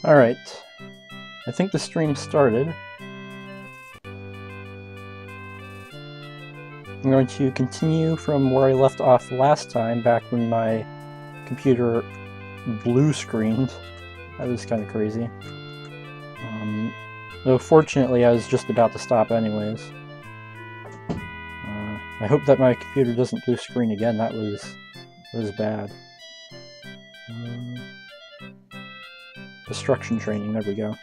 Alright, I think the stream started. I'm going to continue from where I left off last time, back when my computer blue screened. That was kind of crazy. Though fortunately I was just about to stop anyways. I hope that my computer doesn't blue screen again. That was bad. Destruction training, there we go.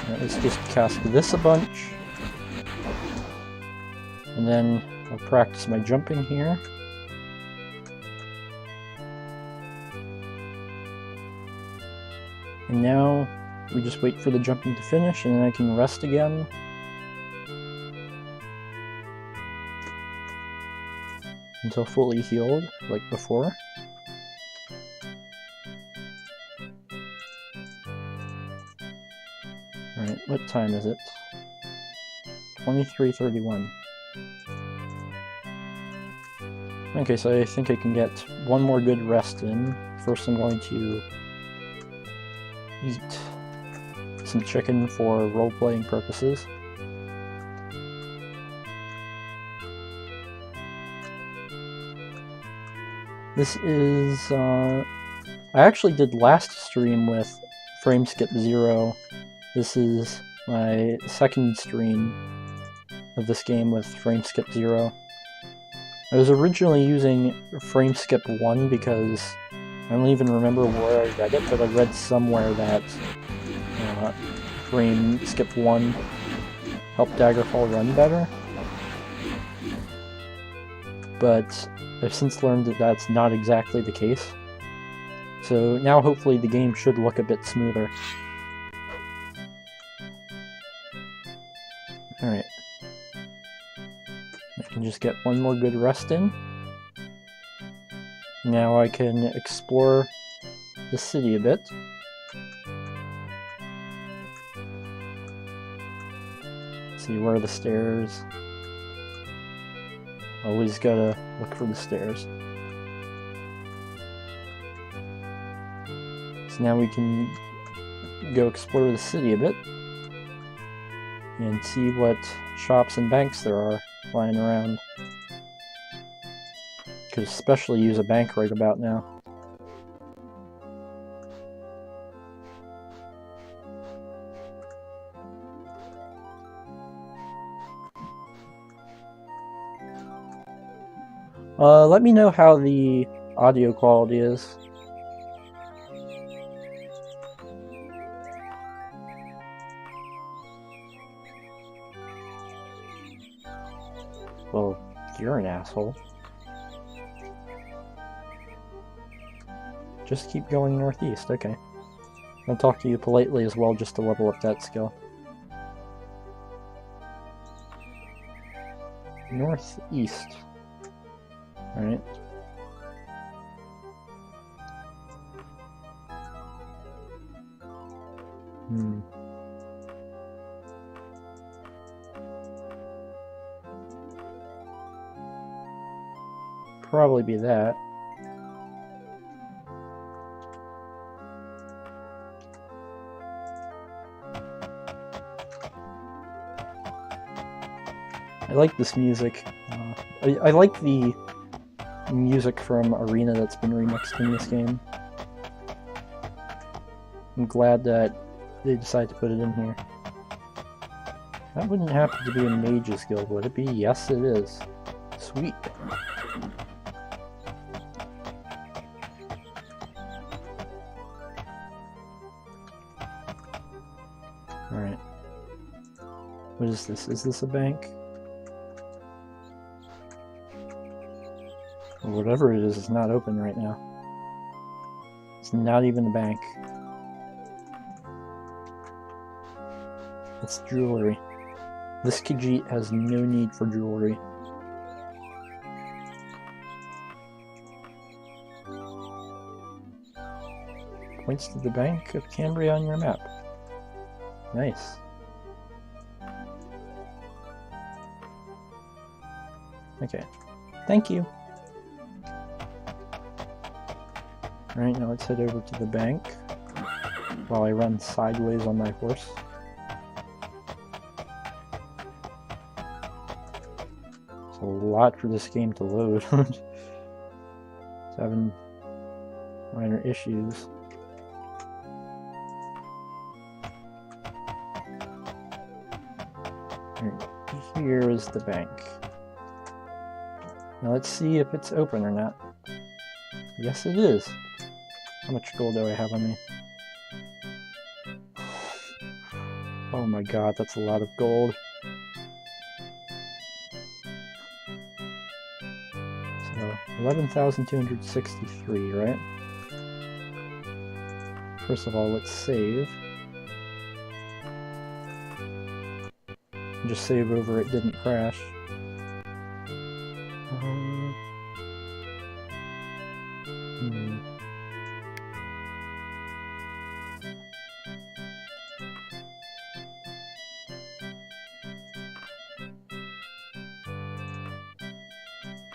Right, let's just cast this a bunch. And then I'll practice my jumping here. And now we just wait for the jumping to finish, and then I can rest again. Until fully healed, like before. Alright, what time is it? 23:31. Okay, so I think I can get one more good rest in. First I'm going to eat some chicken for role-playing purposes. This is, I actually did last stream with frame skip 0. This is my second stream of this game with frame skip 0. I was originally using frame skip 1 because I don't even remember where I read it, but I read somewhere that frame skip 1 helped Daggerfall run better. But I've since learned that that's not exactly the case. So now hopefully the game should look a bit smoother. Alright. I can just get one more good rest in. Now I can explore the city a bit. See, where are the stairs? Always gotta look for the stairs. So now we can go explore the city a bit and see what shops and banks there are lying around. Could especially use a bank right about now. Let me know how the audio quality is. Well, you're an asshole. Just keep going northeast, okay. I'll talk to you politely as well just to level up that skill. Northeast. Alright. Probably be that. I like this music. I like the music from Arena that's been remixed in this game. I'm glad that they decided to put it in here. That wouldn't happen to be a Mage's Guild, would it be? Yes, it is. Sweet. Alright. What is this? Is this a bank? Whatever it is, it's not open right now. It's not even a bank. It's jewelry. This Khajiit has no need for jewelry. Points to the Bank of Cambria on your map. Nice. Okay. Thank you. Alright, now let's head over to the bank while I run sideways on my horse. It's a lot for this game to load. It's having minor issues. Alright, here is the bank. Now let's see if it's open or not. Yes, it is. How much gold do I have on me? Oh my god, that's a lot of gold. So, 11,263, right? First of all, let's save. Just save over it didn't crash.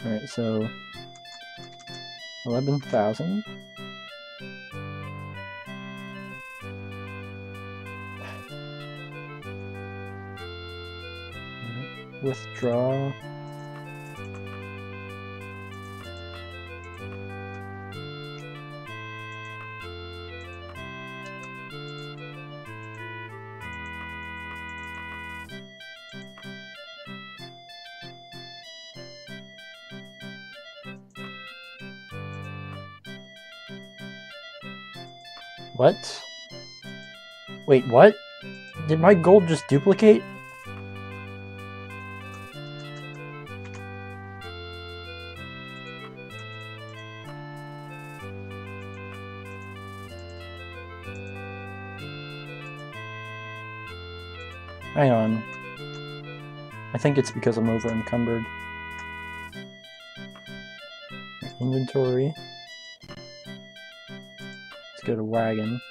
Alright, so 11,000. Withdraw. What? Wait, what? Did my gold just duplicate? Hang on. I think it's because I'm over encumbered. Inventory. Let's go to wagon.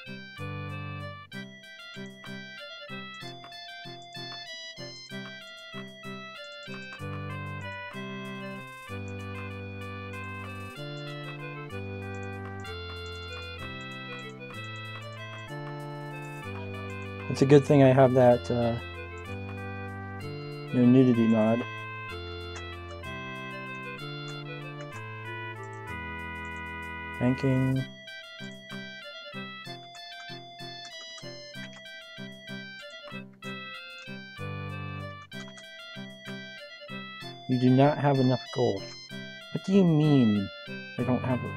It's a good thing I have that nudity mod. Banking. You do not have enough gold. What do you mean I don't have it?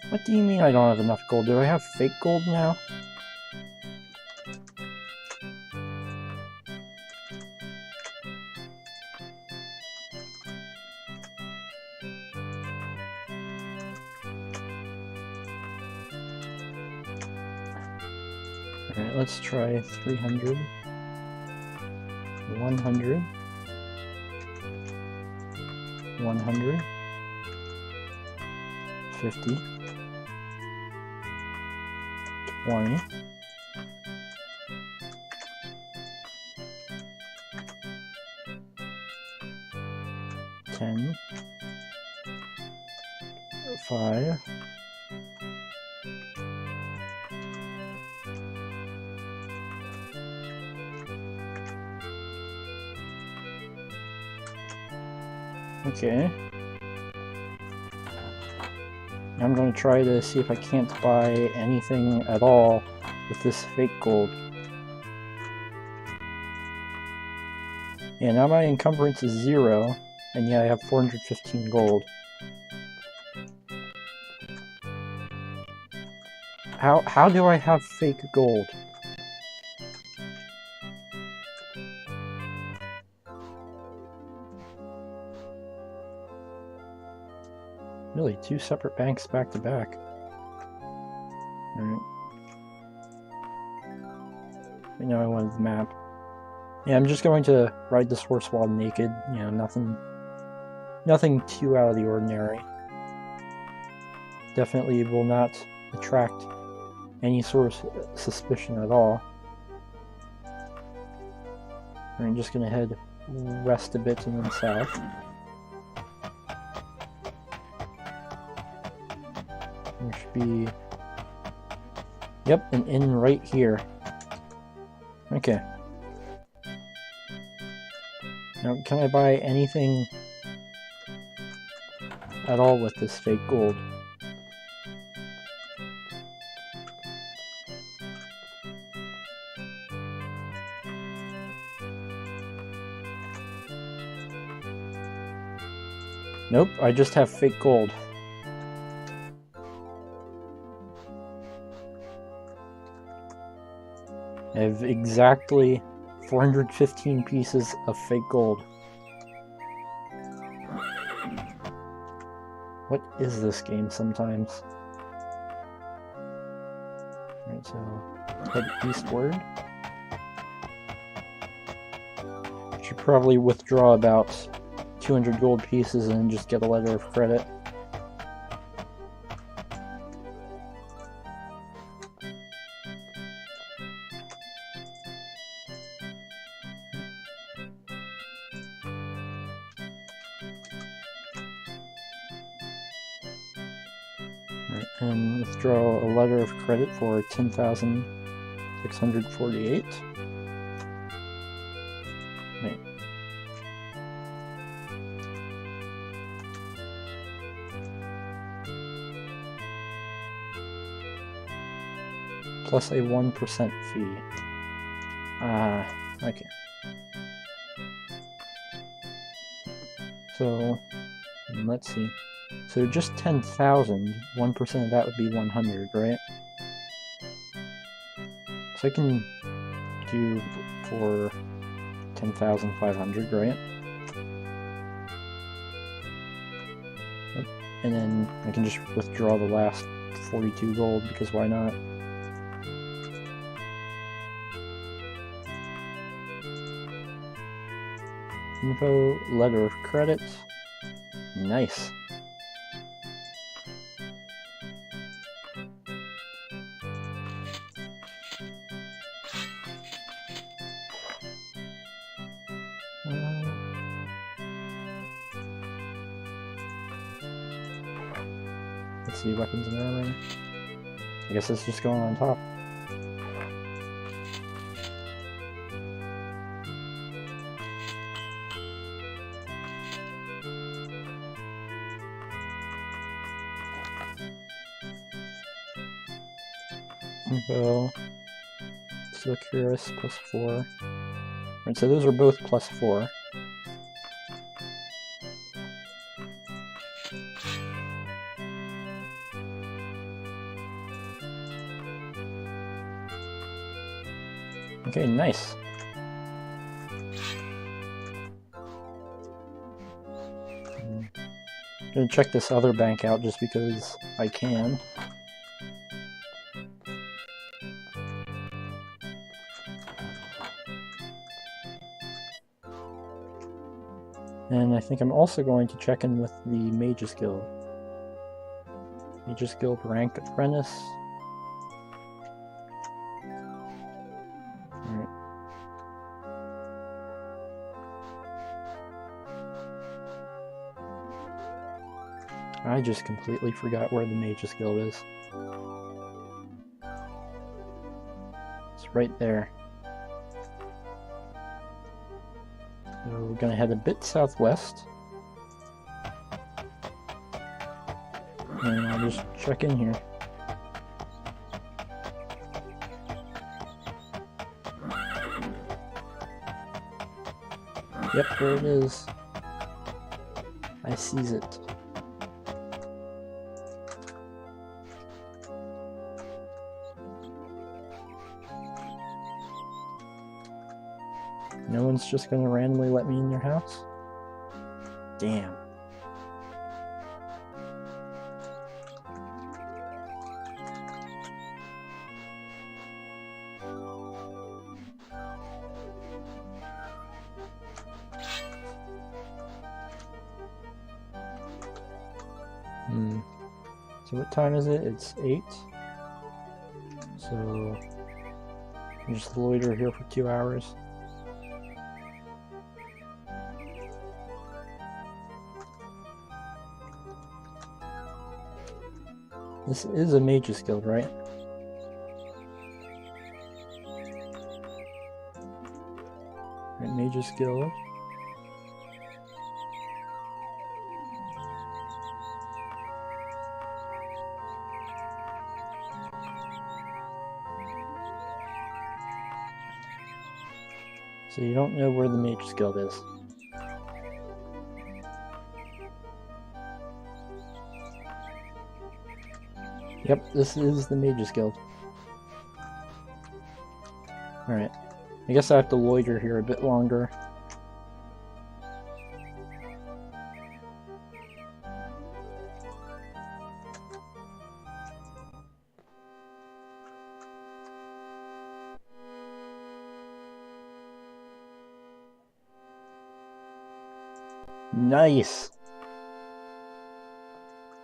What do you mean I don't have enough gold? Do I have fake gold now? Alright, let's try 300. 100. 100. 50. 20. 10. 5. 'kay. I'm going to try to see if I can't buy anything at all with this fake gold. Yeah, now my encumbrance is 0, and yeah, I have 415 gold. How do I have fake gold? Really, 2 separate banks back to back. Alright. I know I wanted the map. Yeah, I'm just going to ride this horse while naked. You know, nothing Nothing too out of the ordinary. Definitely will not attract any sort of suspicion at all. I'm just gonna head west a bit and then south. There should be... Yep, an inn right here. Okay. Now, can I buy anything at all with this fake gold? Nope, I just have fake gold. I have exactly 415 pieces of fake gold. What is this game sometimes? Alright, so head eastward. Should probably withdraw about 200 gold pieces and just get a letter of credit. Right, and withdraw a letter of credit for 10,648. Right. Plus a 1% fee. Okay. So, let's see. So just 10,000, 1% of that would be 100, right? So I can do for 10,500, right? And then I can just withdraw the last 42 gold, because why not? Info, letter of credit. Nice. Let's see, weapons and armor. I guess it's just going on top. Info, Silicuris plus 4. Right, so those are both plus 4. Okay, nice. I'm gonna check this other bank out just because I can. And I think I'm also going to check in with the Mages Guild. Mages Guild rank apprentice. Alright. I just completely forgot where the Mages Guild is. It's right there. So we're gonna head a bit southwest. And I'll just check in here. Yep, there it is. I sees it. No one's just gonna randomly let me in their house? Damn. So what time is it? It's 8. So I'll just loiter here for 2 hours. This is a Mage's Guild, right? Right, Mage's Guild. So you don't know where the Mage's Guild is. Yep, this is the Mage's Guild. Alright. I guess I have to loiter here a bit longer. Nice!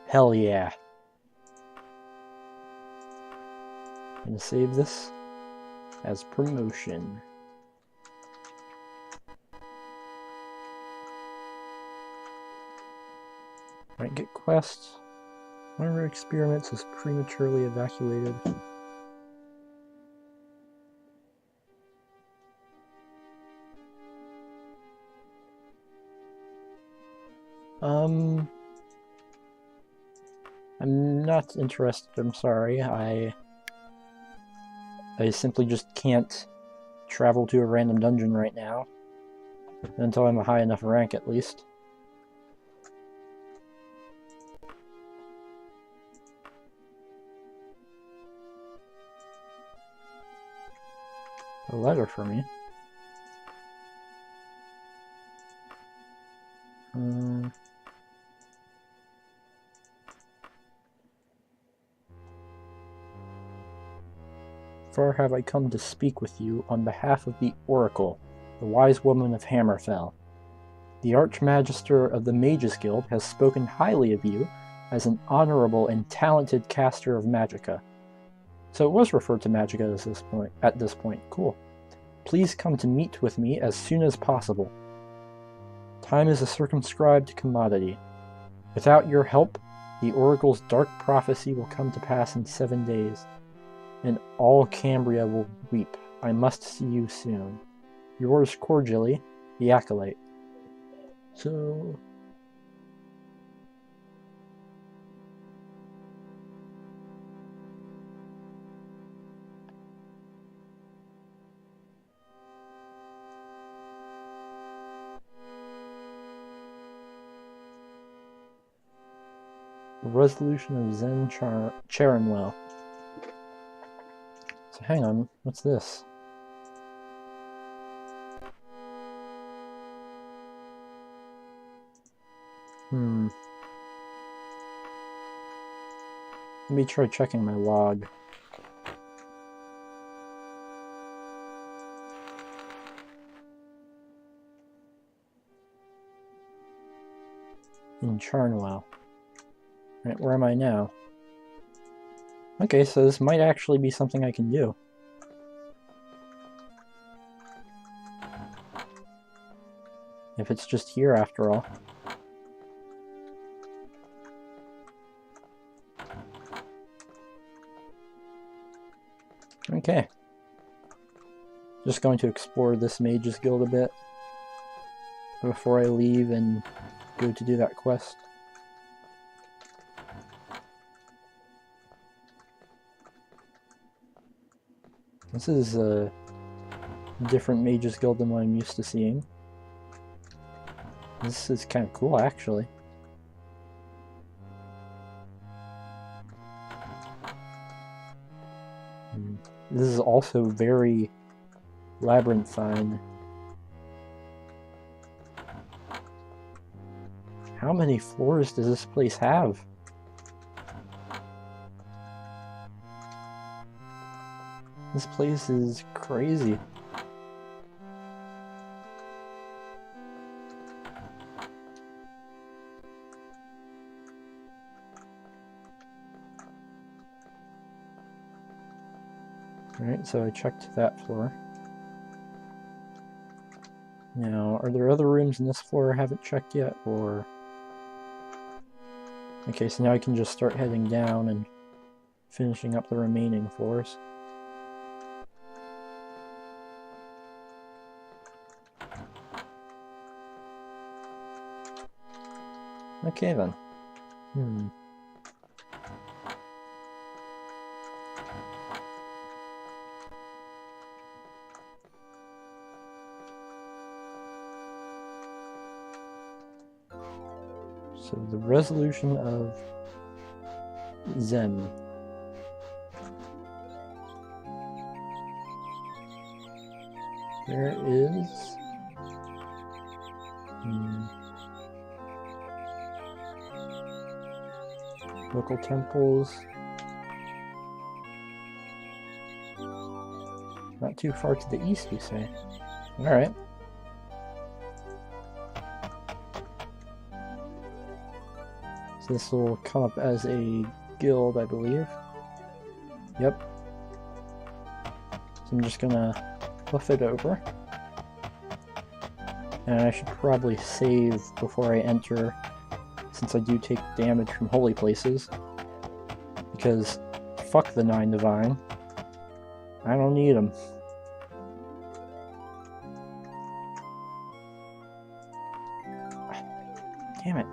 Hell yeah. I'm gonna save this as promotion. Alright, get quests. One of our experiments is prematurely evacuated. I'm not interested, I'm sorry. I simply just can't travel to a random dungeon right now. Until I'm a high enough rank, at least. A letter for me. Far have I come to speak with you on behalf of the Oracle, the wise woman of Hammerfell. The Archmagister of the Mages Guild has spoken highly of you as an honorable and talented caster of magicka. So it was referred to magicka at this point. Cool. Please come to meet with me as soon as possible. Time is a circumscribed commodity. Without your help, the Oracle's dark prophecy will come to pass in 7 days, and all Cambria will weep. I must see you soon. Yours cordially, the Acolyte. So... The Resolution of Zen Charonwell. So hang on, what's this? Let me try checking my log. In Charnwell. Right, where am I now? Okay, so this might actually be something I can do. If it's just here after all. Okay. Just going to explore this Mage's Guild a bit before I leave and go to do that quest. This is a different Mage's Guild than what I'm used to seeing. This is kind of cool, actually. This is also very labyrinthine. How many floors does this place have? This place is crazy. Alright, so I checked that floor. Now, are there other rooms in this floor I haven't checked yet, or... Okay, so now I can just start heading down and finishing up the remaining floors. Okay then. So the resolution of Zen. There is... local temples. Not too far to the east, you say? Alright. So this will come up as a guild, I believe. Yep. So I'm just gonna fluff it over. And I should probably save before I enter, since I do take damage from holy places. Because fuck the 9 divine. I don't need them. Damn it.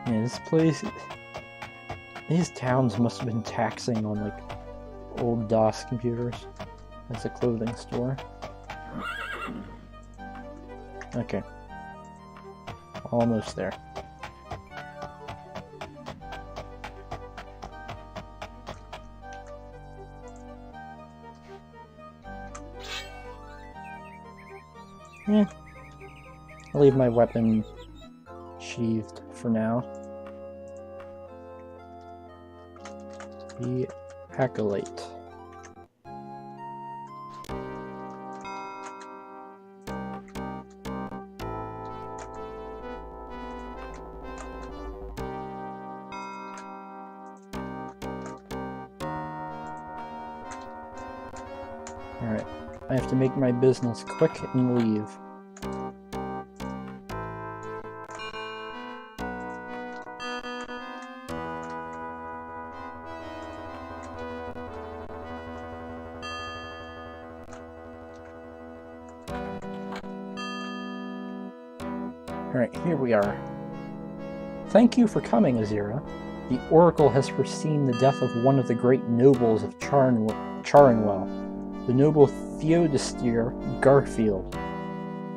Yeah, this place... These towns must have been taxing on, like, old DOS computers. That's a clothing store. Okay. Almost there. Yeah. I'll leave my weapon sheathed for now. The Acolyte. Alright, I have to make my business quick and leave. Alright, here we are. Thank you for coming, Azira. The Oracle has foreseen the death of one of the great nobles of Charinwell, the noble Theodostir Garfield.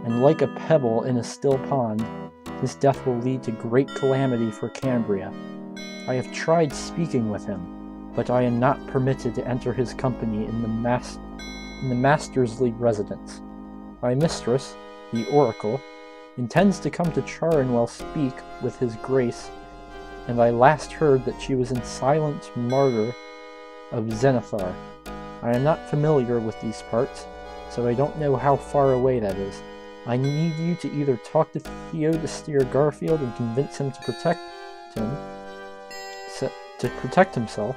And like a pebble in a still pond, his death will lead to great calamity for Cambria. I have tried speaking with him, but I am not permitted to enter his company in the Mastersley residence. My mistress, the Oracle, intends to come to Charinwell speak with his grace, and I last heard that she was in silent martyr of Zenithar. I am not familiar with these parts, so I don't know how far away that is. I need you to either talk to Theodostir Garfield and convince him to protect himself,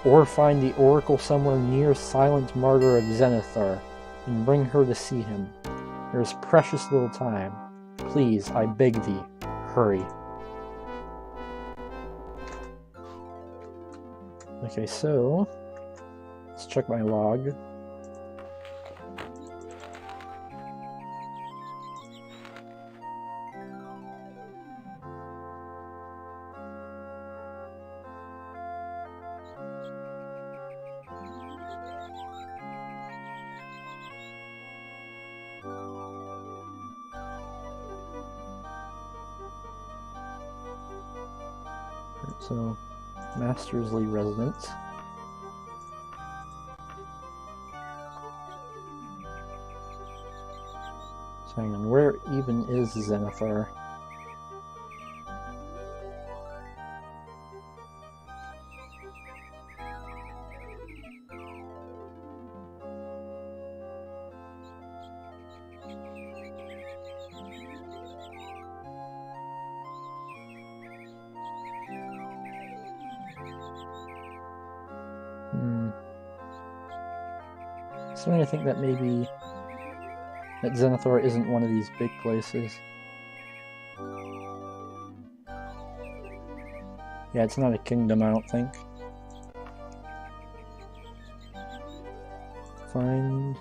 or find the Oracle somewhere near Silent Martyr of Zenithar, and bring her to see him. There is precious little time. Please, I beg thee, hurry. Okay, so... let's check my log. So, Mastersley residence. So hang on, where even is Zenithar? starting to think that maybe that Zenithor isn't one of these big places. Yeah, it's not a kingdom, I don't think. Find...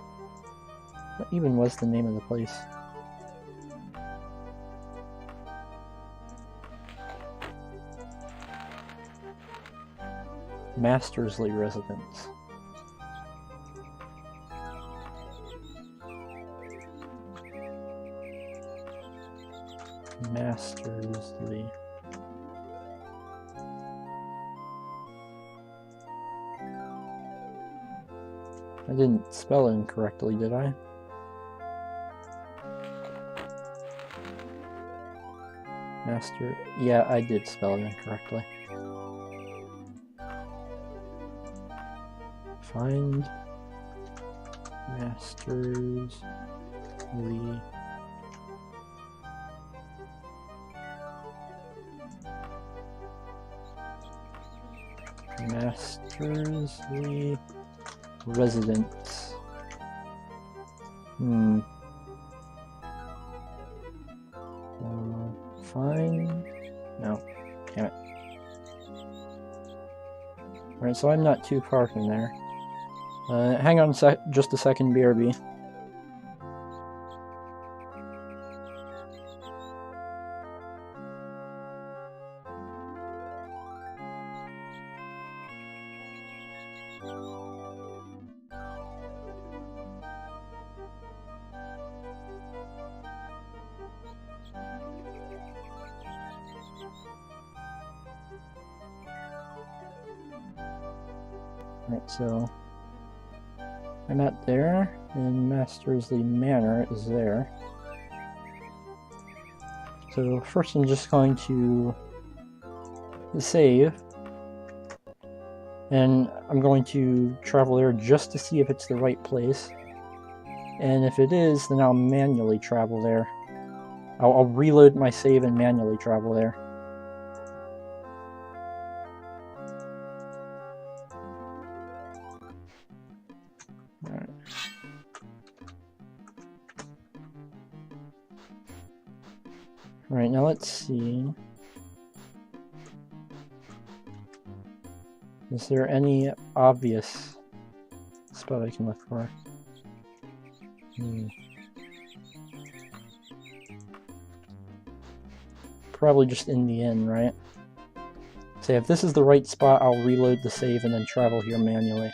What even was the name of the place? Mastersley Residence. Mastersley. I didn't spell it incorrectly, did I? Master... Yeah, I did spell it incorrectly. Find... Mastersley... Mastersley... Residence. Fine. No. Damn it. Alright, so I'm not too far from there. Hang on just a second, BRB. Right, so I'm at there, and Mastersley Manor is there. So first I'm just going to save, and I'm going to travel there just to see if it's the right place. And if it is, then I'll manually travel there. I'll reload my save and manually travel there. Alright, now let's see. Is there any obvious spot I can look for? Probably just in the inn, right? So if this is the right spot, I'll reload the save and then travel here manually.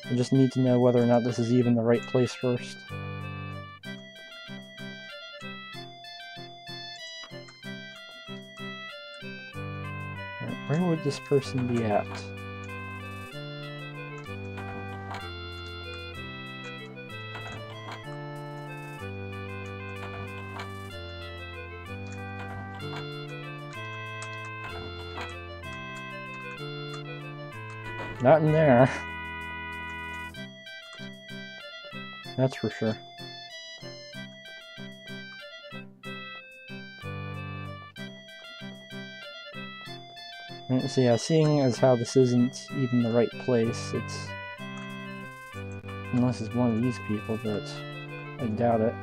I just need to know whether or not this is even the right place first. Where would this person be at? Not in there. That's for sure. So yeah, seeing as how this isn't even the right place, it's... Unless it's one of these people, but I doubt it.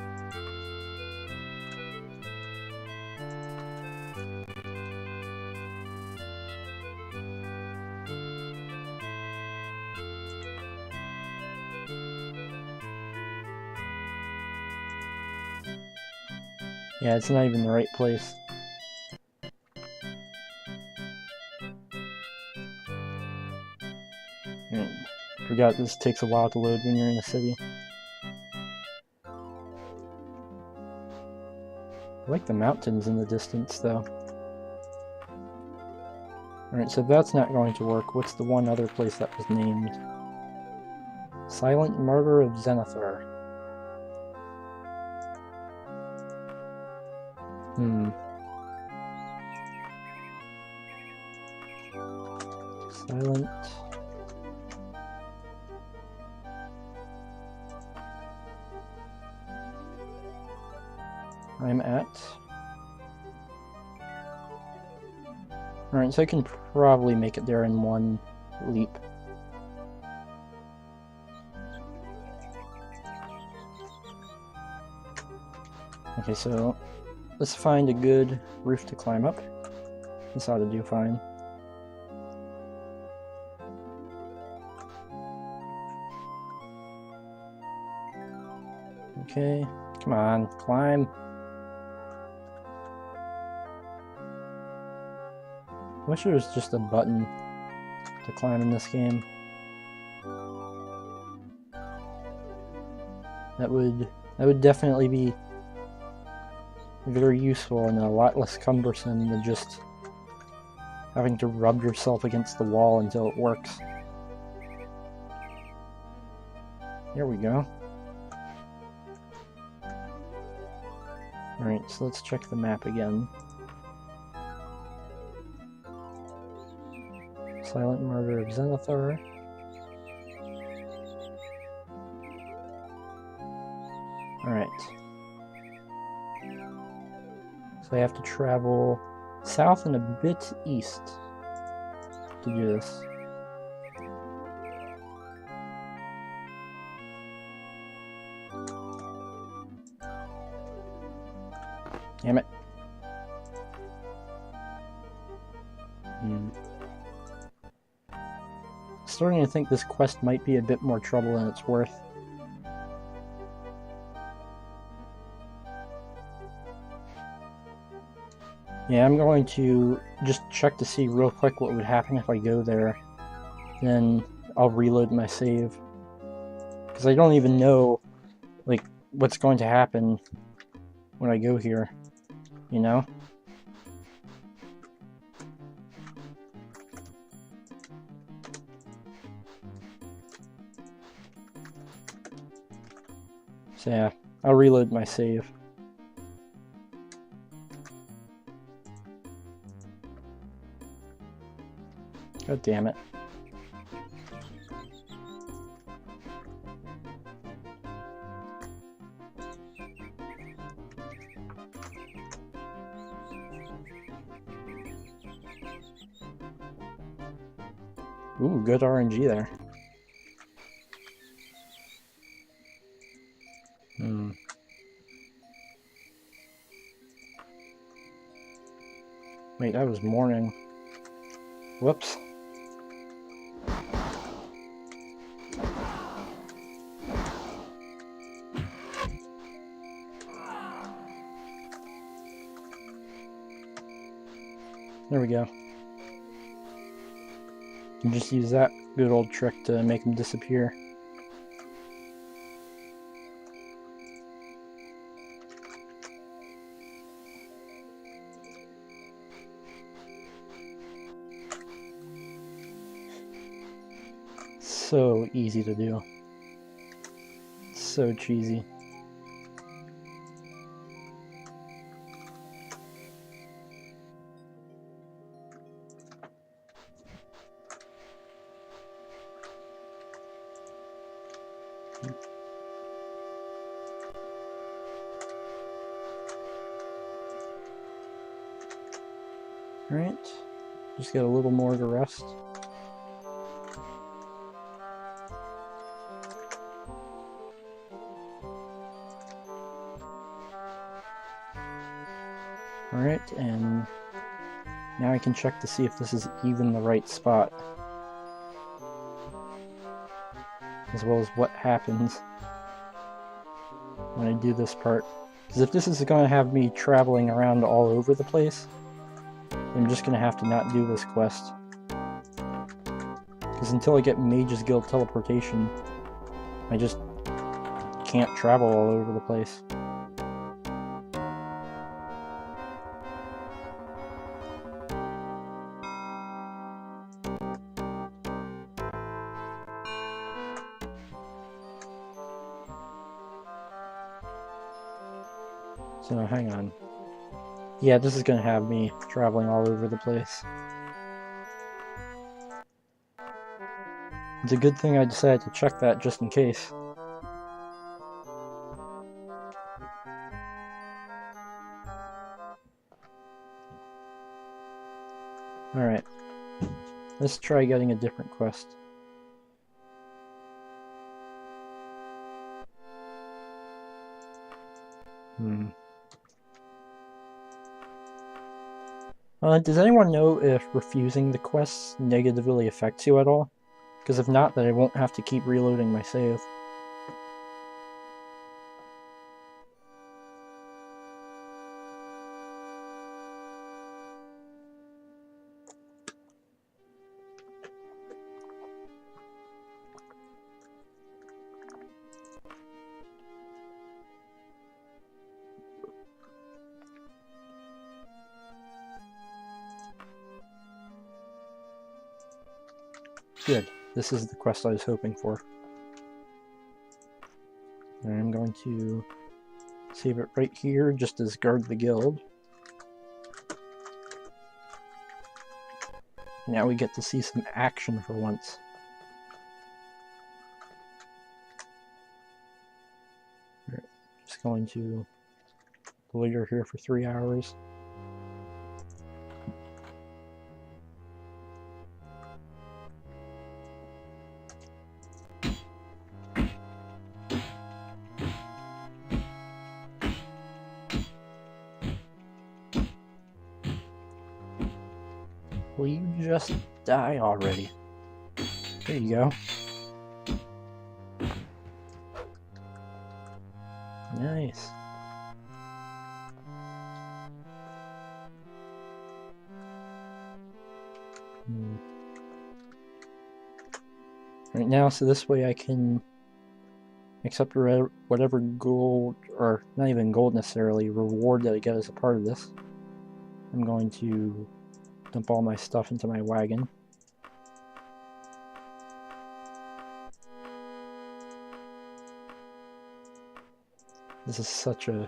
Yeah, it's not even the right place. Forgot this takes a while to load when you're in the city. I like the mountains in the distance, though. Alright, so that's not going to work. What's the one other place that was named? Silent Murder of Zenithor. Silent... I'm at... Alright, so I can probably make it there in one leap. Okay, so let's find a good roof to climb up. This ought to do fine. Okay, come on, climb. I wish there was just a button to climb in this game. That would definitely be very useful and a lot less cumbersome than just having to rub yourself against the wall until it works. There we go. Alright, so let's check the map again. Silent Murder of Zenithar. Alright. So I have to travel south and a bit east to do this. Damn it. Starting to think this quest might be a bit more trouble than it's worth. Yeah, I'm going to just check to see real quick what would happen if I go there. Then I'll reload my save. Because I don't even know, like, what's going to happen when I go here. You know? So yeah, I'll reload my save. God damn it. Ooh, good RNG there. Wait, that was morning. Whoops. There we go. You just use that good old trick to make them disappear. So easy to do. So cheesy. Alright, just got a little more to rest. Alright, and now I can check to see if this is even the right spot. As well as what happens when I do this part. Because if this is going to have me traveling around all over the place, I'm just going to have to not do this quest. Because until I get Mage's Guild teleportation, I just can't travel all over the place. So hang on. Yeah, this is going to have me traveling all over the place. It's a good thing I decided to check that just in case. Alright. Let's try getting a different quest. Does anyone know if refusing the quests negatively affects you at all? Because if not, then I won't have to keep reloading my save. Good. This is the quest I was hoping for. And I'm going to save it right here, just as guard the guild. Now we get to see some action for once. Right. Just going to loiter here for 3 hours. Will you just die already? There you go. Nice. Right now, so this way I can accept whatever gold, or not even gold necessarily, reward that I get as a part of this. I'm going to dump all my stuff into my wagon. This is such a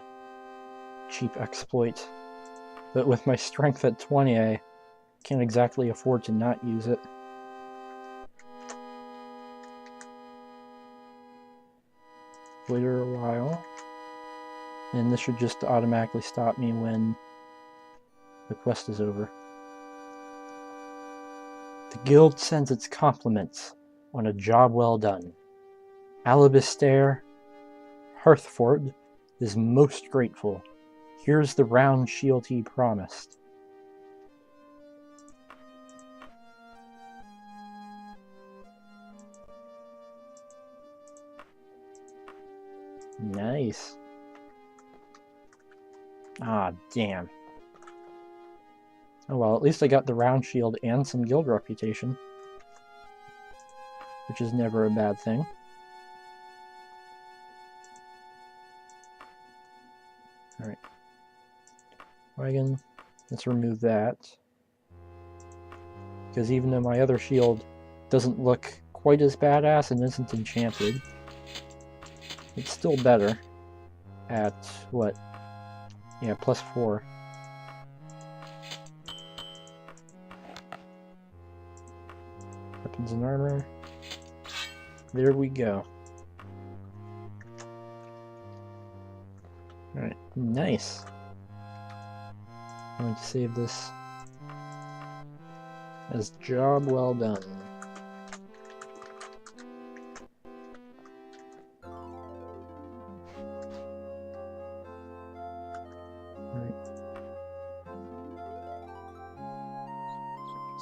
cheap exploit, but with my strength at 20, I can't exactly afford to not use it. Later a while, and this should just automatically stop me when the quest is over. The guild sends its compliments on a job well done. Alabaster Hearthford is most grateful. Here's the round shield he promised. Nice. Ah, damn. Oh well, at least I got the round shield and some guild reputation, which is never a bad thing. Alright. Wagon, let's remove that. Because even though my other shield doesn't look quite as badass and isn't enchanted, it's still better at, what? Yeah, +4. Weapons and armor. There we go. Alright, nice. I'm going to save this as job well done.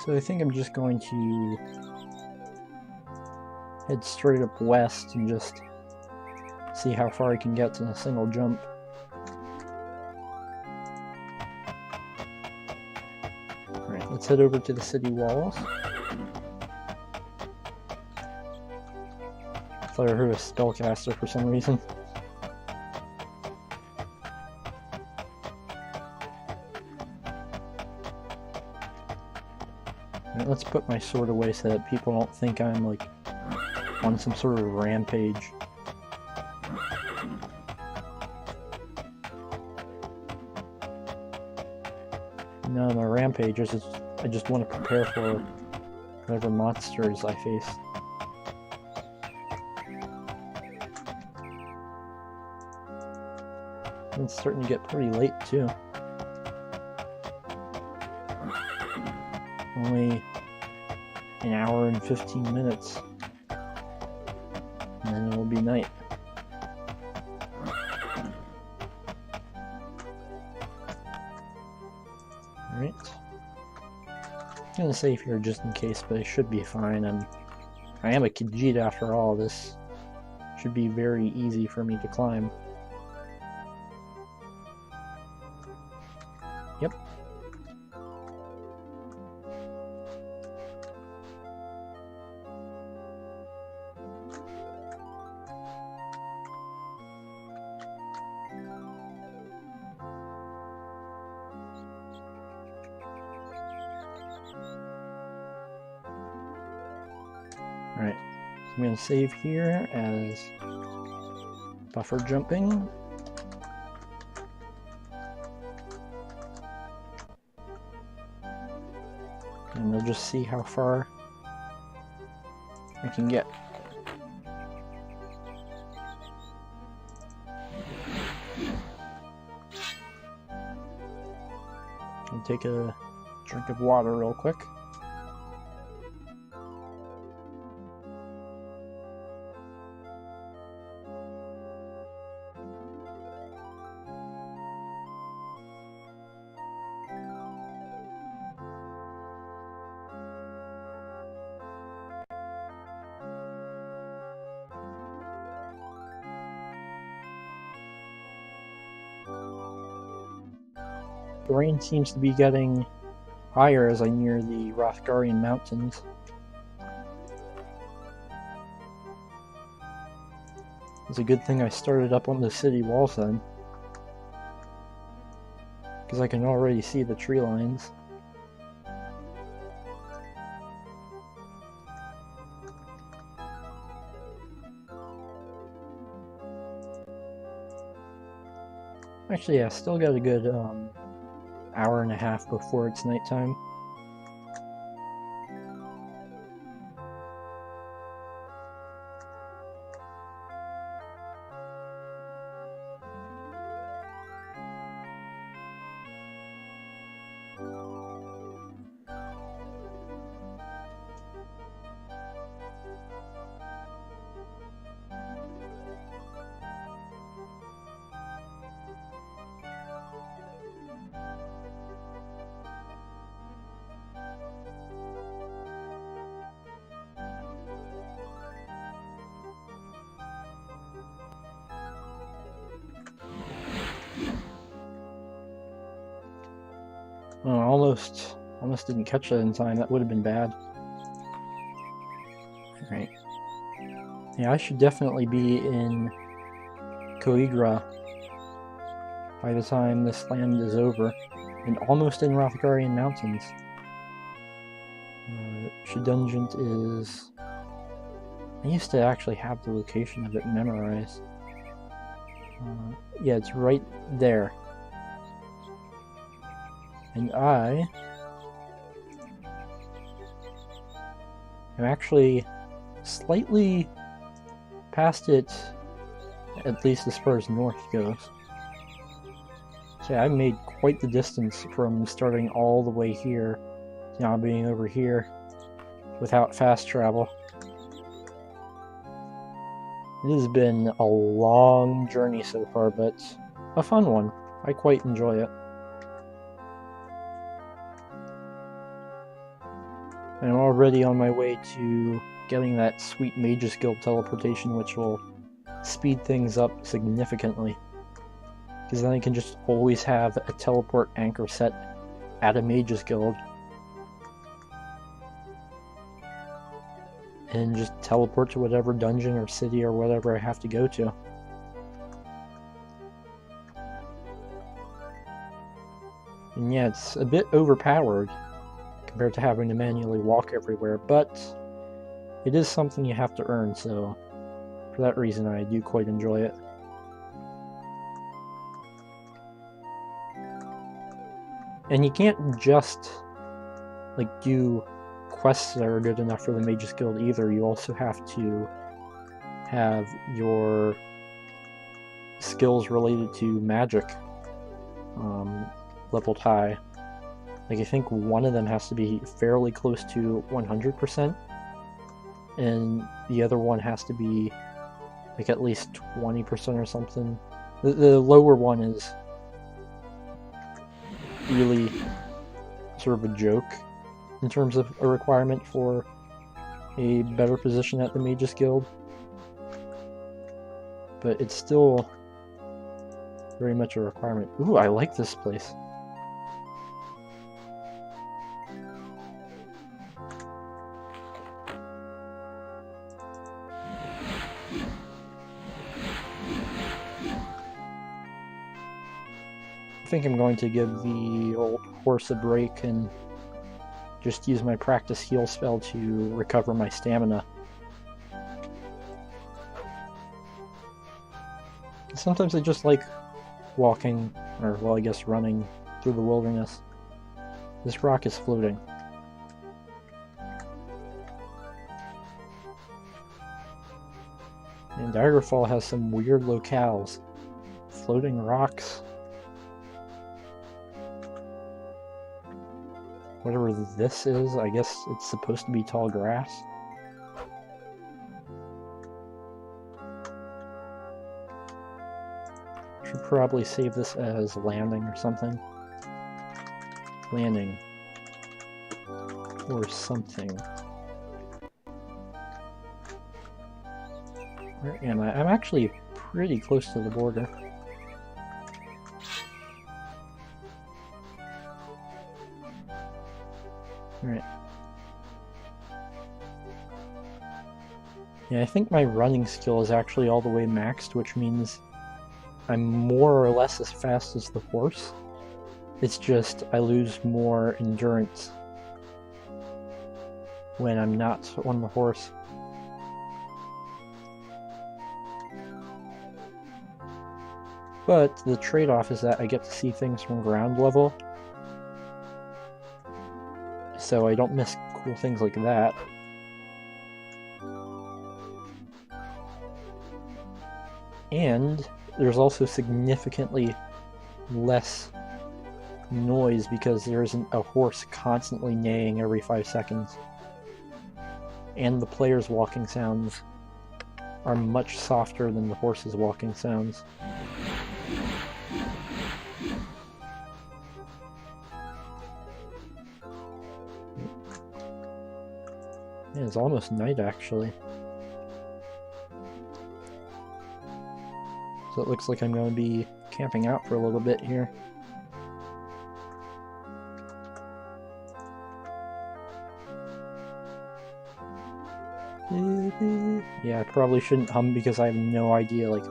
So I think I'm just going to head straight up west and just see how far I can get in a single jump. Alright, let's head over to the city walls. I thought I heard a spellcaster for some reason. Let's put my sword away so that people don't think I'm like on some sort of rampage. No, my rampage is just, I just want to prepare for whatever monsters I face. It's starting to get pretty late too. Only an hour and 15 minutes, and then it will be night. Alright, I'm gonna save here just in case, but it should be fine. I am a Khajiit after all. This should be very easy for me to climb. Yep. Alright, so I'm going to save here as buffer jumping. And we'll just see how far I can get. I'll take a drink of water real quick. The rain seems to be getting higher as I near the Wrothgarian Mountains. It's a good thing I started up on the city walls then, because I can already see the tree lines. Actually, yeah, still got a good hour and a half before it's nighttime. Oh, almost didn't catch that in time. That would have been bad. Alright. Yeah, I should definitely be in Koigra by the time this land is over, and almost in Wrothgarian Mountains. Shedungent is... I used to actually have the location of it memorized. Yeah, it's right there. And I am actually slightly past it, at least as far as north goes. So yeah, I made quite the distance from starting all the way here to now being over here without fast travel. It has been a long journey so far, but a fun one. I quite enjoy it. I'm already on my way to getting that sweet Mage's Guild teleportation, which will speed things up significantly. Because then I can just always have a teleport anchor set at a Mage's Guild. And just teleport to whatever dungeon or city or whatever I have to go to. And yeah, it's a bit overpowered compared to having to manually walk everywhere, but it is something you have to earn, so for that reason I do quite enjoy it. And you can't just do quests that are good enough for the Mage's Guild either. You also have to have your skills related to magic leveled high. I think one of them has to be fairly close to 100%, and the other one has to be at least 20% or something. The lower one is really sort of a joke. in terms of a requirement for a better position at the Mages Guild. But it's still very much a requirement. Ooh, I like this place. I think I'm going to give the old horse a break and just use my practice heal spell to recover my stamina. Sometimes I just like walking, or well, I guess running through the wilderness. This rock is floating. And Daggerfall has some weird locales. Floating rocks. Whatever this is, I guess it's supposed to be tall grass. Should probably save this as landing or something. Landing. Or something. Where am I? I'm actually pretty close to the border. Alright. Yeah, I think my running skill is actually all the way maxed, which means I'm more or less as fast as the horse. It's just I lose more endurance when I'm not on the horse. But the trade-off is that I get to see things from ground level, so I don't miss cool things like that. And there's also significantly less noise because there isn't a horse constantly neighing every 5 seconds. And the player's walking sounds are much softer than the horse's walking sounds. Yeah, it's almost night actually. So it looks like I'm going to be camping out for a little bit here. Yeah, I probably shouldn't hum because I have no idea, like,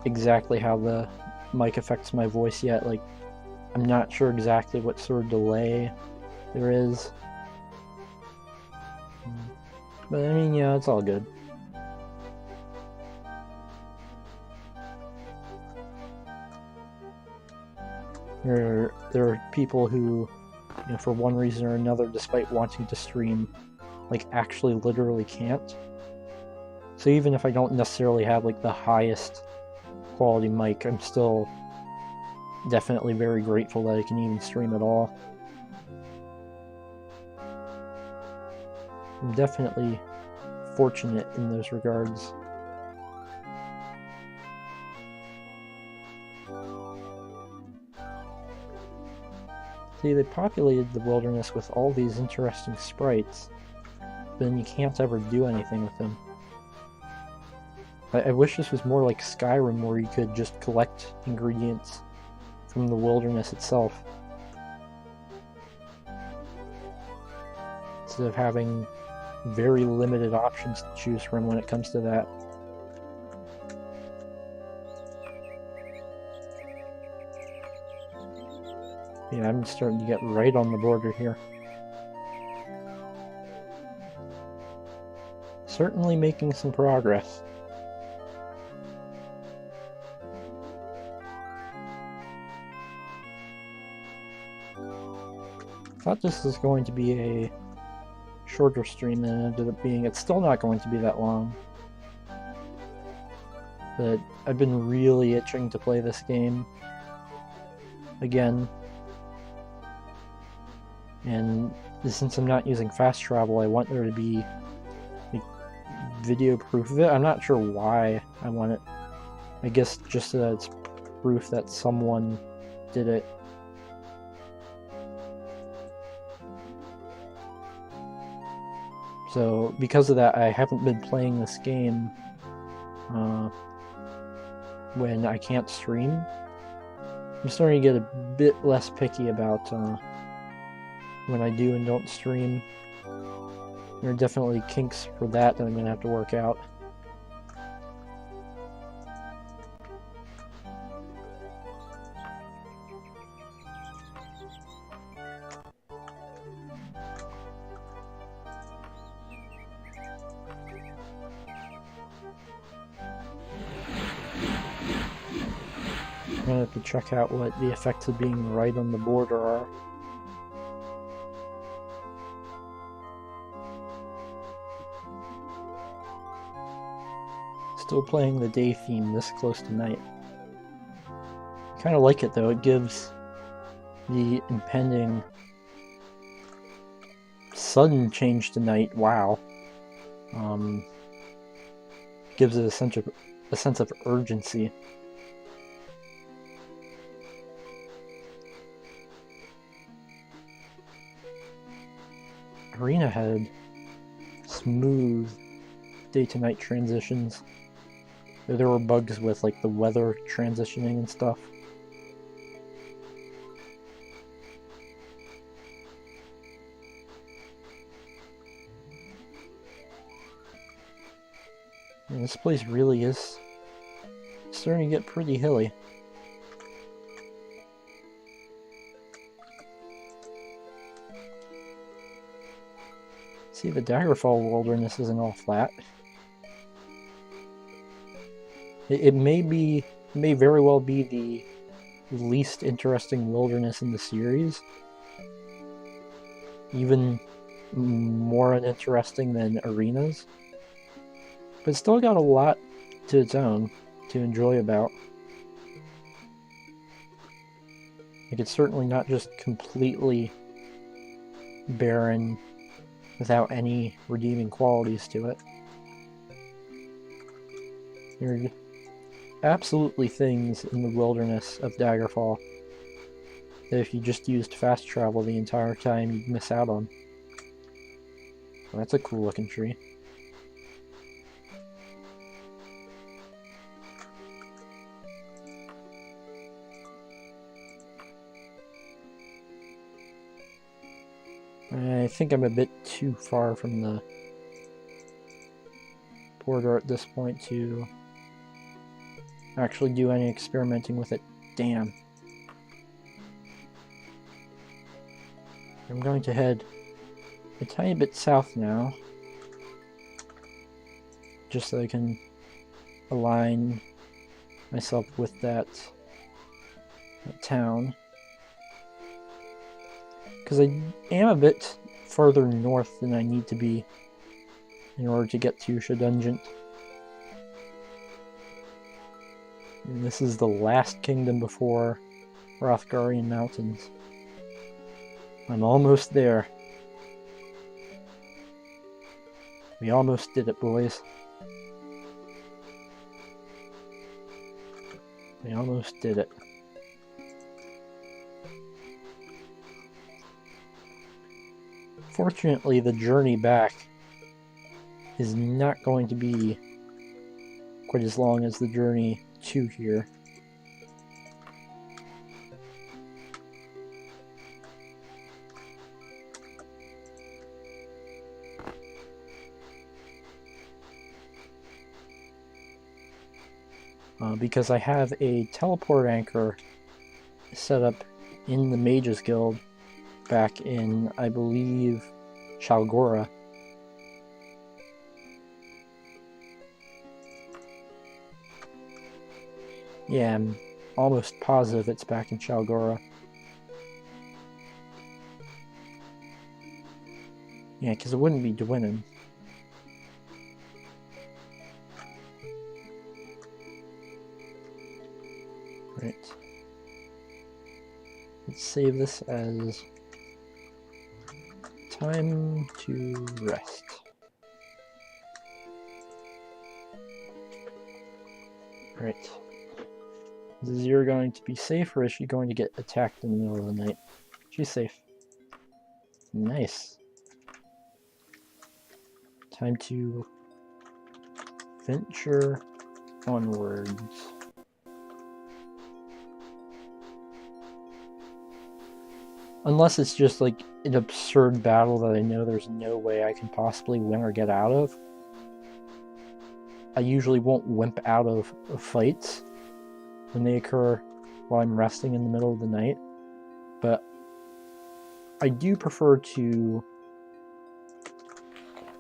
exactly how the mic affects my voice yet. Like, I'm not sure exactly what sort of delay there is. But I mean, yeah, it's all good. There are people who, you know, for one reason or another, despite wanting to stream, like, actually literally can't. So even if I don't necessarily have, like, the highest quality mic, I'm still definitely very grateful that I can even stream at all. I'm definitely fortunate in those regards. See, they populated the wilderness with all these interesting sprites, but then you can't ever do anything with them. I wish this was more like Skyrim, where you could just collect ingredients from the wilderness itself, instead of having very limited options to choose from when it comes to that. Yeah, I'm starting to get right on the border here. Certainly making some progress. I thought this was going to be a shorter stream than it ended up being. It's still not going to be that long. But I've been really itching to play this game again. And since I'm not using fast travel, I want there to be like, video proof of it. I'm not sure why I want it. I guess just so that it's proof that someone did it. So because of that, I haven't been playing this game when I can't stream. I'm starting to get a bit less picky about when I do and don't stream. There are definitely kinks for that I'm going to have to work out. I'm going to have to check out what the effects of being right on the border are. Still playing the day theme this close to night. I kind of like it though, it gives the impending sudden change to night, wow. Gives it a sense of urgency. Arena had smooth day to night transitions. There were bugs with like the weather transitioning and stuff. And this place really is starting to get pretty hilly. See, the Daggerfall wilderness isn't all flat. It may very well be the least interesting wilderness in the series. Even more uninteresting than Arenas. But it's still got a lot to its own to enjoy about. Like, it's certainly not just completely barren without any redeeming qualities to it. There are absolutely things in the wilderness of Daggerfall that if you just used fast travel the entire time, you'd miss out on. Well, that's a cool looking tree. I think I'm a bit too far from the border at this point to actually do any experimenting with it. Damn. I'm going to head a tiny bit south now, just so I can align myself with that town. Because I am a bit further north than I need to be in order to get to Shedungent. And this is the last kingdom before Wrothgarian Mountains. I'm almost there. We almost did it, boys. We almost did it. Fortunately, the journey back is not going to be quite as long as the journey to here. Because I have a teleport anchor set up in the Mages Guild back in, I believe, Shalgora. Yeah, I'm almost positive it's back in Shalgora. Yeah, because it wouldn't be Dwynnon. Right. Let's save this as time to rest. Right. Is Azira going to be safe, or is she going to get attacked in the middle of the night? She's safe. Nice. Time to venture onwards. Unless it's just like an absurd battle that I know there's no way I can possibly win or get out of. I usually won't wimp out of fights when they occur while I'm resting in the middle of the night. But I do prefer to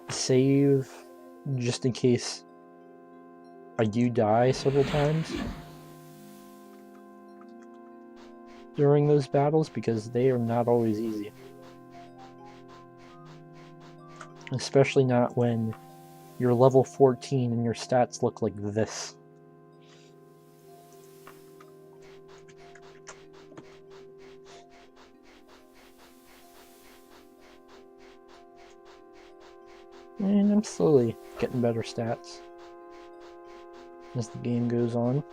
save just in case I do die several times during those battles, because they are not always easy. Especially not when you're level 14 and your stats look like this. And I'm slowly getting better stats as the game goes on.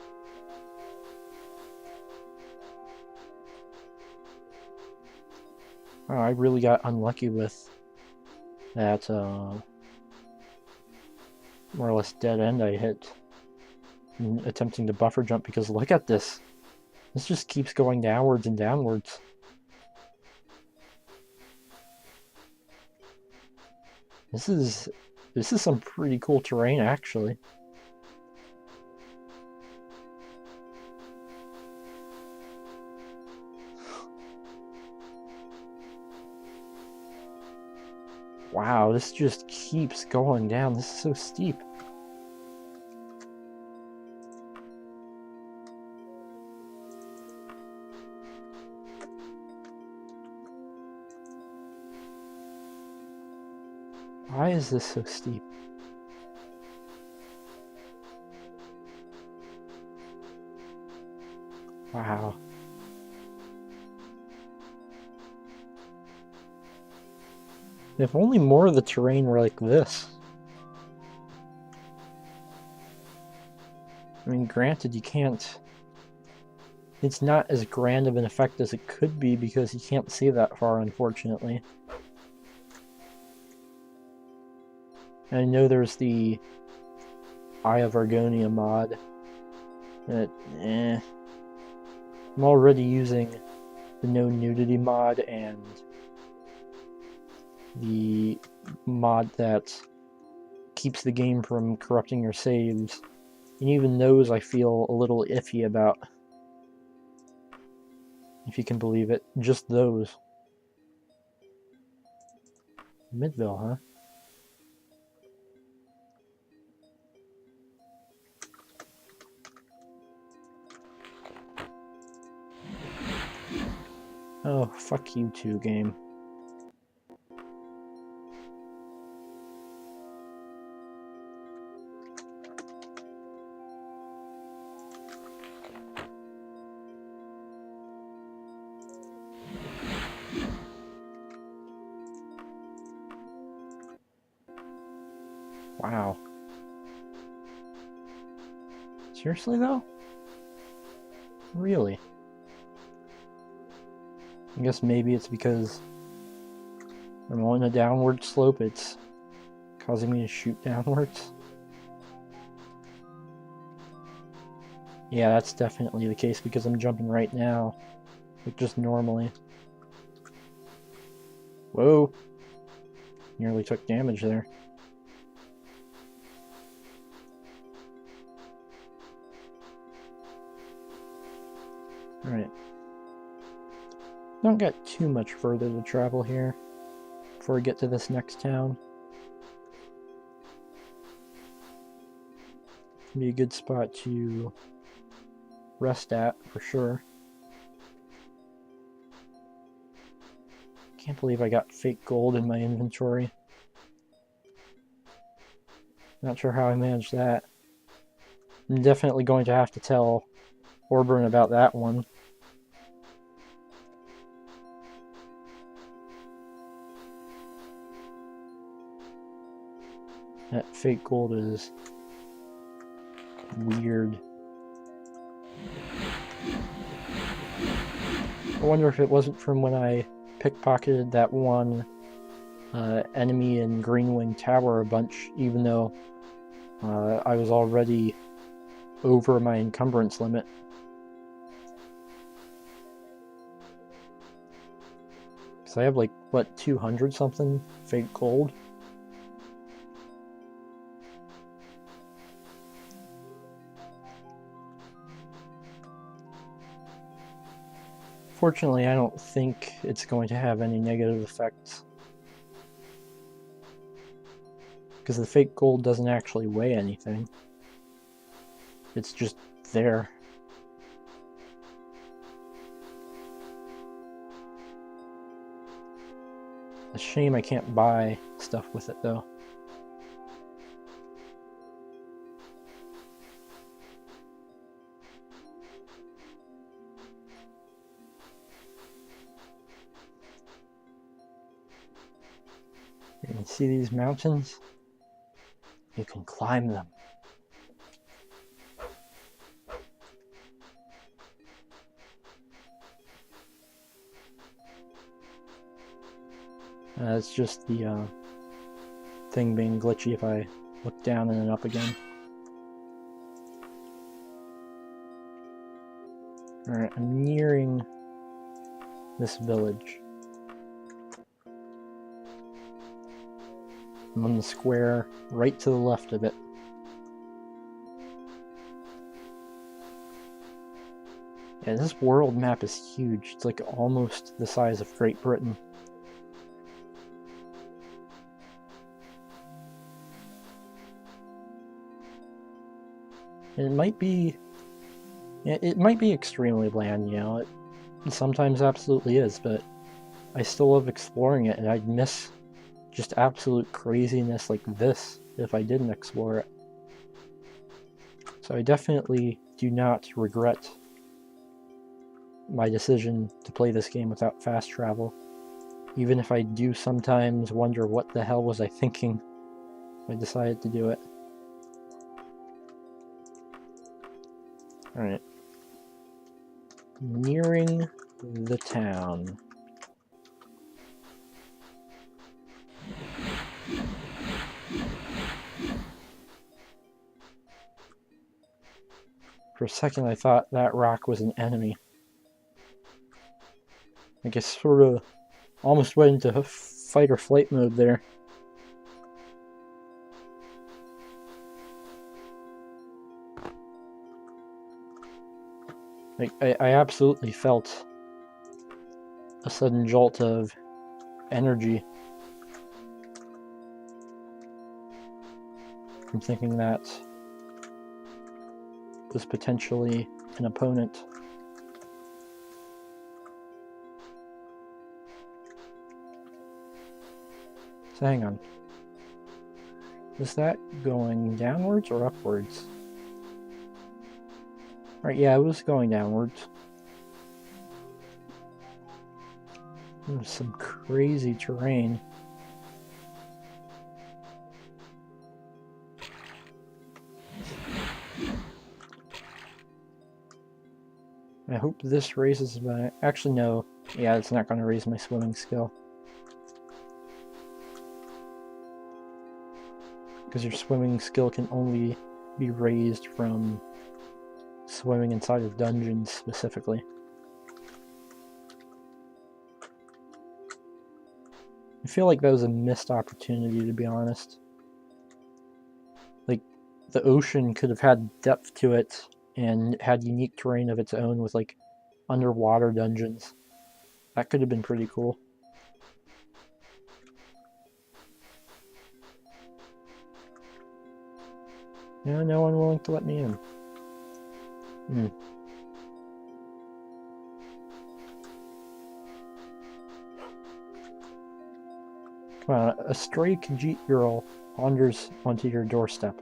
Oh, I really got unlucky with that more or less dead end I hit attempting to buffer jump, because look at this. This just keeps going downwards and downwards. This is some pretty cool terrain, actually. Wow, this just keeps going down. This is so steep. Why is this so steep? Wow. If only more of the terrain were like this. I mean, granted, you can't... It's not as grand of an effect as it could be because you can't see that far, unfortunately. And I know there's the Eye of Argonia mod. But, I'm already using the no nudity mod and the mod that keeps the game from corrupting your saves. And even those I feel a little iffy about. If you can believe it. Just those. Midville, huh? Oh, fuck you too, game. Wow. Seriously, though? Really? I guess maybe it's because I'm on a downward slope, it's causing me to shoot downwards. Yeah, that's definitely the case because I'm jumping right now, like just normally. Whoa! Nearly took damage there. Alright. Don't get too much further to travel here before we get to this next town. Be a good spot to rest at for sure. Can't believe I got fake gold in my inventory. Not sure how I managed that. I'm definitely going to have to tell Orburn about that one. That fake gold is weird. I wonder if it wasn't from when I pickpocketed that one enemy in Greenwing Tower a bunch, even though I was already over my encumbrance limit. Because I have like, what, 200 something fake gold? Fortunately, I don't think it's going to have any negative effects. Because the fake gold doesn't actually weigh anything. It's just there. A shame I can't buy stuff with it, though. You can see these mountains? You can climb them. It's just the thing being glitchy if I look down and then up again. Alright, I'm nearing this village. I'm on the square right to the left of it. Yeah, this world map is huge. It's like almost the size of Great Britain. And it might be extremely bland, you know, it sometimes absolutely is, but I still love exploring it, and I'd miss just absolute craziness like this if I didn't explore it. So I definitely do not regret my decision to play this game without fast travel, even if I do sometimes wonder what the hell was I thinking when I decided to do it. Alright. Nearing the town. For a second I thought that rock was an enemy. I guess sort of almost went into fight or flight mode there. Like, I absolutely felt a sudden jolt of energy from thinking that was potentially an opponent. So hang on. Is that going downwards or upwards? Right, yeah, it was going downwards. There's some crazy terrain. I hope this raises my... Actually, no. Yeah, it's not going to raise my swimming skill. Because your swimming skill can only be raised from swimming inside of dungeons, specifically. I feel like that was a missed opportunity, to be honest. Like, the ocean could have had depth to it and had unique terrain of its own with, like, underwater dungeons. That could have been pretty cool. Yeah, no one willing to let me in. Come on, a stray Khajiit girl wanders onto your doorstep.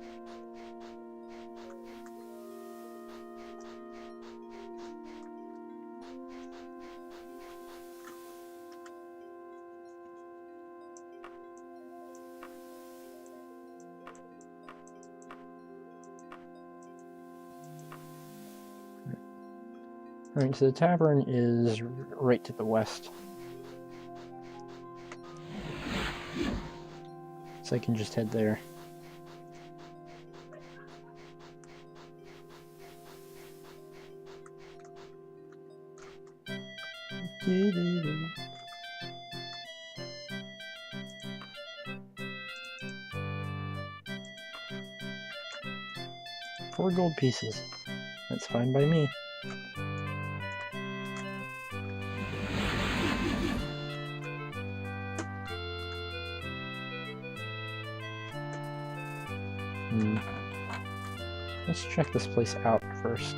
Alright, so the tavern is right to the west. I can just head there. Four gold pieces. That's fine by me. Let's check this place out first.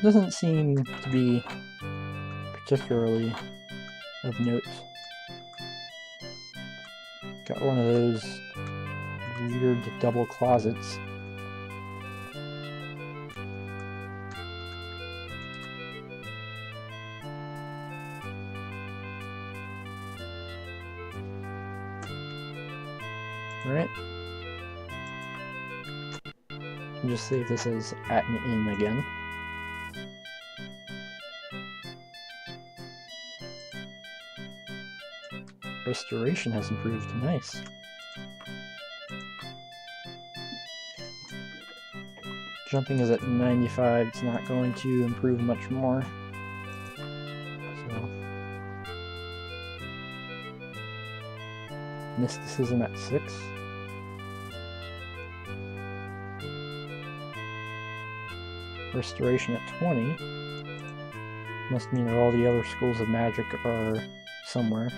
Doesn't seem to be particularly of note. Got one of those weird double closets. Alright. Just save this as at an inn again. Restoration has improved. Nice. Jumping is at 95. It's not going to improve much more. So, mysticism at 6. Restoration at 20. Must mean that all the other schools of magic are somewhere.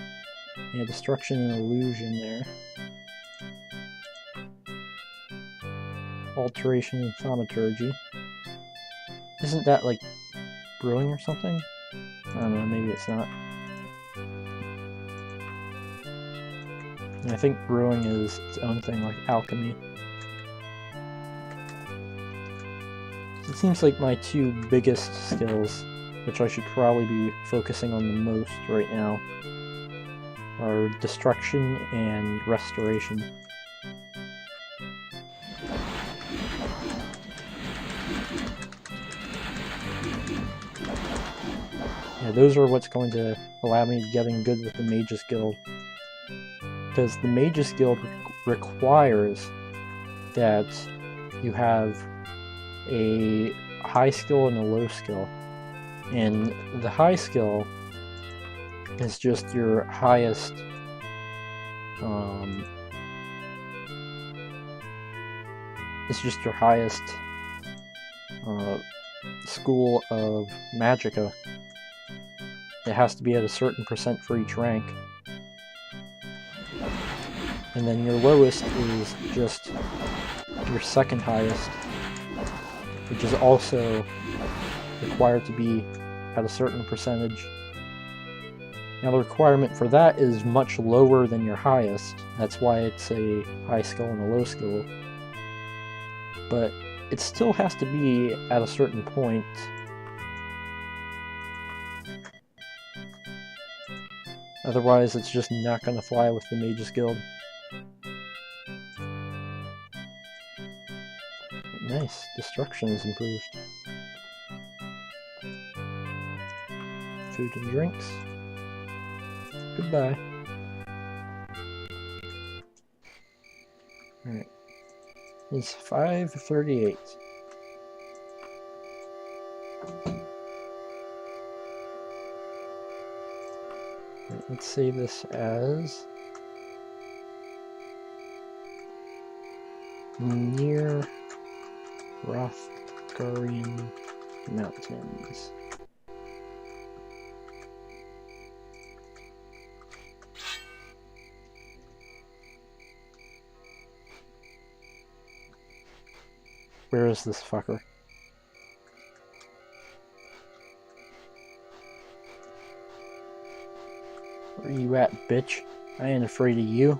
Yeah, destruction and illusion there. Alteration and thaumaturgy. Isn't that like brewing or something? I don't know, maybe it's not. And I think brewing is its own thing, like alchemy. It seems like my two biggest skills, which I should probably be focusing on the most right now, are destruction and restoration. Yeah, those are what's going to allow me to get in good with the Mage's Guild. Because the Mage's Guild requires that you have a high skill and a low skill. And the high skill is just your highest school of magicka. It has to be at a certain percent for each rank. And then your lowest is just your second highest, which is also required to be at a certain percentage. Now the requirement for that is much lower than your highest. That's why it's a high skill and a low skill. But it still has to be at a certain point. Otherwise it's just not going to fly with the Mage's Guild. Nice, destruction is improved. Food and drinks. Goodbye. Alright. It's 5:38. Right, let's save this as near Wrothgarian Mountains. Where is this fucker? Where you at, bitch? I ain't afraid of you.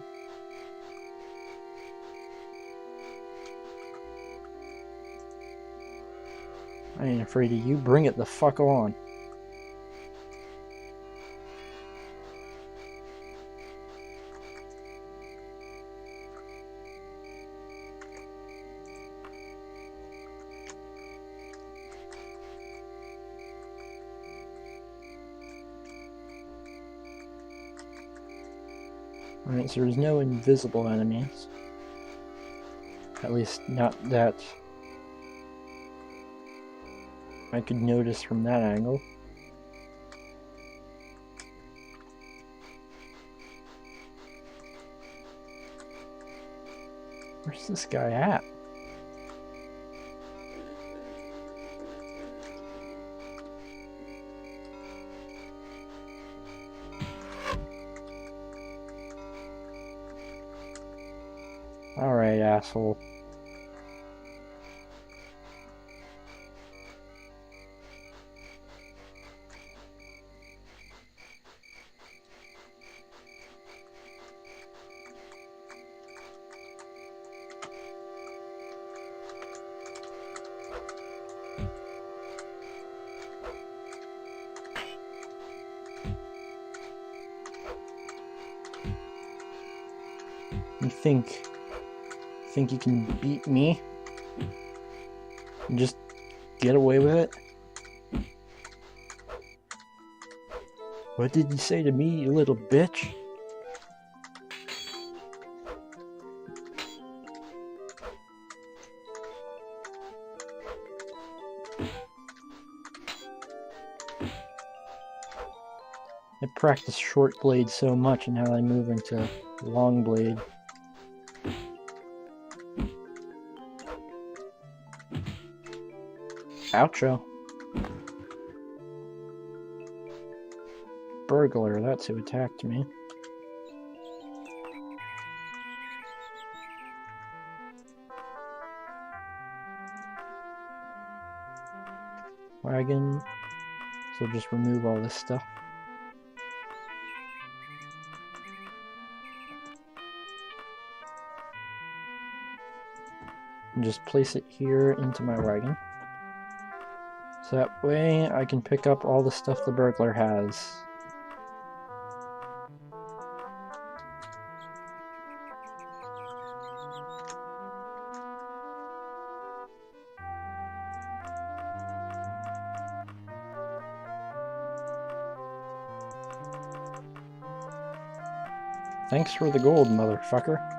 I ain't afraid of you. Bring it the fuck on. Alright, so there's no invisible enemies. At least not that I could notice from that angle. Where's this guy at? Alright, asshole. You think you can beat me? And just get away with it? What did you say to me, you little bitch? I practiced short blade so much and now I'm moving to long blade. Oucho. Burglar, that's who attacked me. Wagon. So just remove all this stuff. And just place it here into my wagon. So that way I can pick up all the stuff the burglar has. Thanks for the gold, motherfucker.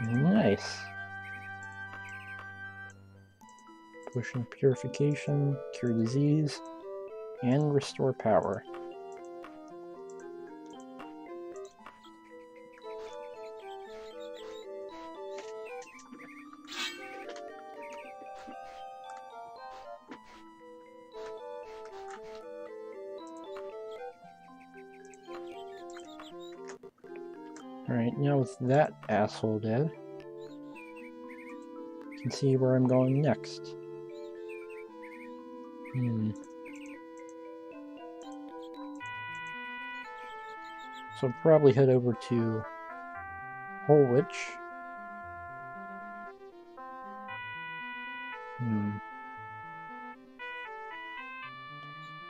Nice. Potion of purification, cure disease, and restore power. Alright, now with that asshole dead, you can see where I'm going next. So I'll probably head over to Holwich.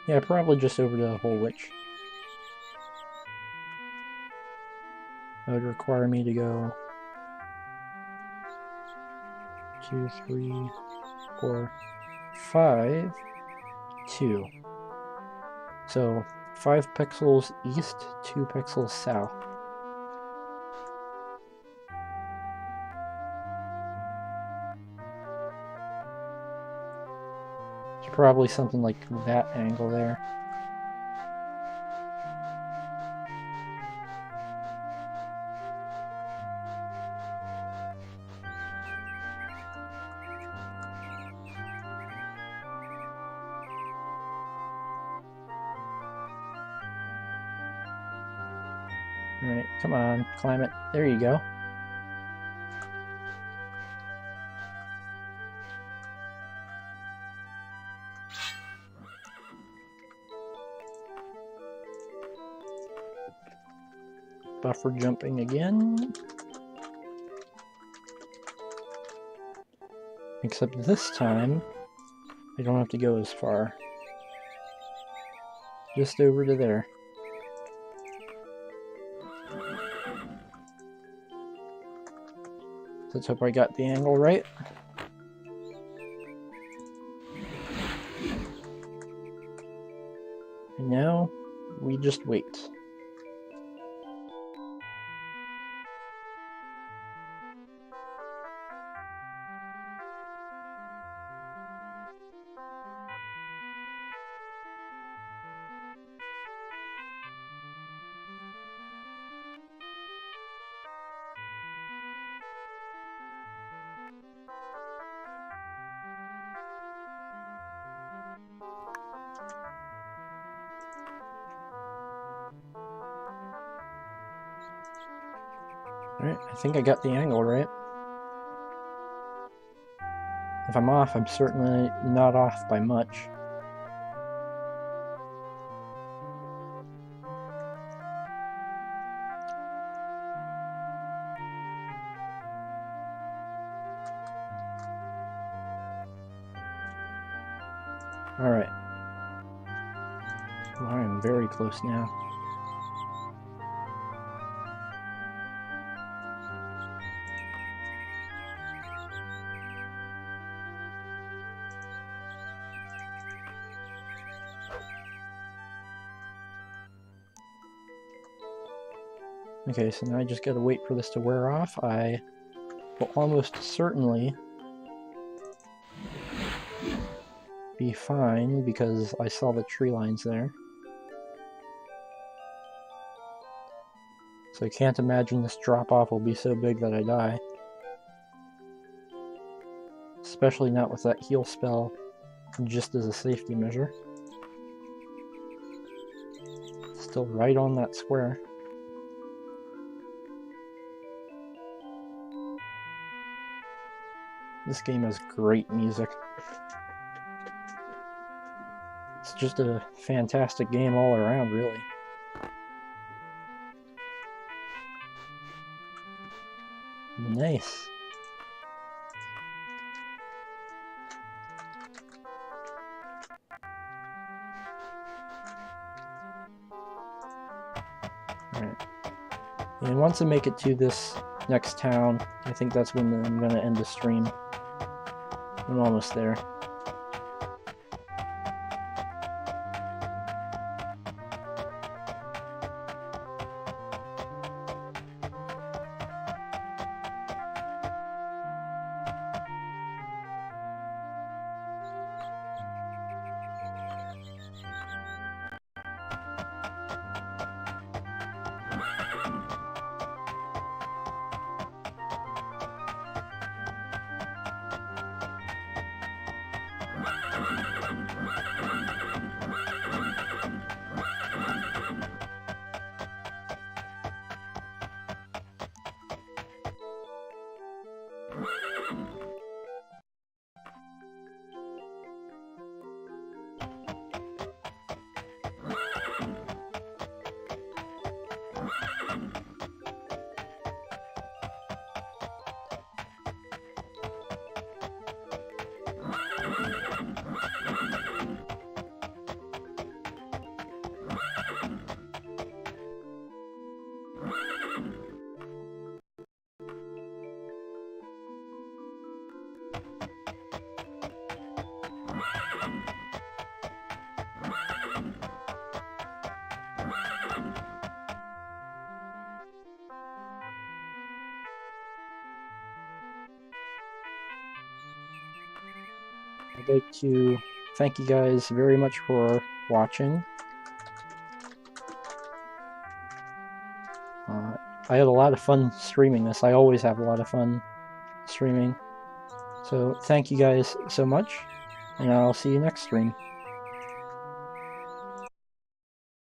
Yeah, probably just over to Holwich. That would require me to go 2, 3, 4, 5, 2. So 5 pixels east, 2 pixels south. It's probably something like that angle there. Alright, come on, climb it. There you go. Buffer jumping again. Except this time, You don't have to go as far. Just over to there. Let's hope I got the angle right. And now, we just wait. Alright, I think I got the angle right. If I'm off, I'm certainly not off by much. Alright. Well, I am very close now. Okay, so now I just gotta wait for this to wear off. I will almost certainly be fine because I saw the tree lines there. So I can't imagine this drop-off will be so big that I die. Especially not with that heal spell just as a safety measure. Still right on that square. This game has great music. It's just a fantastic game all around, really. Nice. Alright. And once I make it to this next town, I think that's when I'm going to end the stream. I'm almost there. I'd like to thank you guys very much for watching. I had a lot of fun streaming this. I always have a lot of fun streaming. So thank you guys so much, and I'll see you next stream.